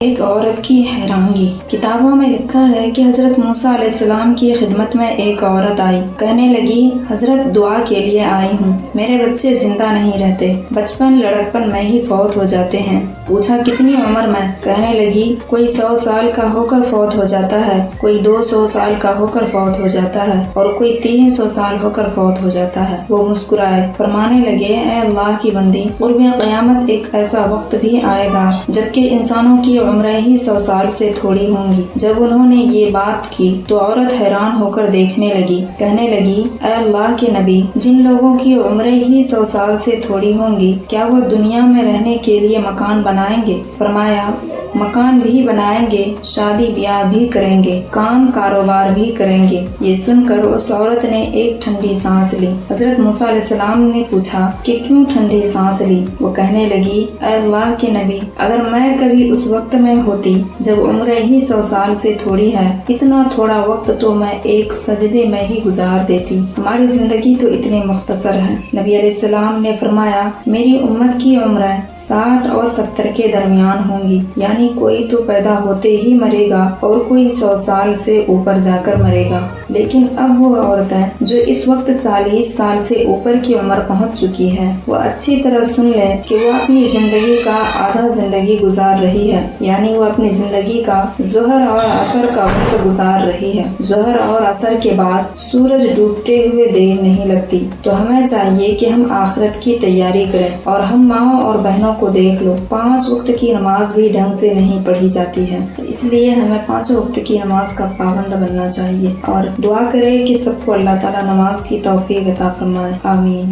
ایک عورت کی حیرانگی۔ کتابوں میں لکھا ہے کہ حضرت موسیٰ علیہ السلام کی خدمت میں ایک عورت آئی، کہنے لگی حضرت دعا کے لیے آئی ہوں، میرے بچے زندہ نہیں رہتے، بچپن لڑکپن میں ہی فوت ہو جاتے ہیں۔ پوچھا کتنی عمر میں؟ کہنے لگی کوئی 100 سال کا ہو کر فوت ہو جاتا ہے، کوئی 200 سال کا ہو کر فوت ہو جاتا ہے اور کوئی 300 سال ہو کر فوت ہو جاتا ہے۔ وہ مسکرائے، فرمانے لگے اے اللہ کی بندی، قرب قیامت ایک ایسا وقت بھی آئے گا جبکہ انسانوں کی عمریں ہی 100 سال سے تھوڑی ہوں گی۔ جب انہوں نے یہ بات کی تو عورت حیران ہو کر دیکھنے لگی، کہنے لگی اے اللہ کے نبی، جن لوگوں کی عمریں ہی 100 سال سے تھوڑی ہوں گی، کیا وہ دنیا میں رہنے کے لیے مکان بنائیں گے؟ فرمایا مکان بھی بنائیں گے، شادی بیاہ بھی کریں گے، کام کاروبار بھی کریں گے۔ یہ سن کر اس عورت نے ایک ٹھنڈی سانس لی۔ حضرت موسیٰ علیہ السلام نے پوچھا کہ کیوں ٹھنڈی سانس لی؟ وہ کہنے لگی اے اللہ کے نبی، اگر میں کبھی اس وقت میں ہوتی جب عمریں ہی 100 سال سے تھوڑی ہے، اتنا تھوڑا وقت تو میں ایک سجدے میں ہی گزار دیتی۔ ہماری زندگی تو اتنی مختصر ہے۔ نبی علیہ السلام نے فرمایا میری امت کی عمریں 60 اور 70 کے درمیان ہوں گی، یعنی کوئی تو پیدا ہوتے ہی مرے گا اور کوئی 100 سال سے اوپر جا کر مرے گا۔ لیکن اب وہ عورتیں جو اس وقت 40 سال سے اوپر کی عمر پہنچ چکی ہے، وہ اچھی طرح سن لیں کہ وہ اپنی زندگی کا آدھا زندگی گزار رہی ہے، یعنی وہ اپنی زندگی کا ظہر اور عصر کا وقت گزار رہی ہے۔ ظہر اور عصر کے بعد سورج ڈوبتے ہوئے دیر نہیں لگتی، تو ہمیں چاہیے کہ ہم آخرت کی تیاری کریں۔ اور ہم ماؤں اور بہنوں کو دیکھ لو، 5 وقت کی نماز بھی ڈھنگ سے نہیں پڑھی جاتی ہے، اس لیے ہمیں 5 وقت کی نماز کا پابند بننا چاہیے اور دعا کرے کہ سب کو اللہ تعالیٰ نماز کی توفیق عطا فرمائے، آمین۔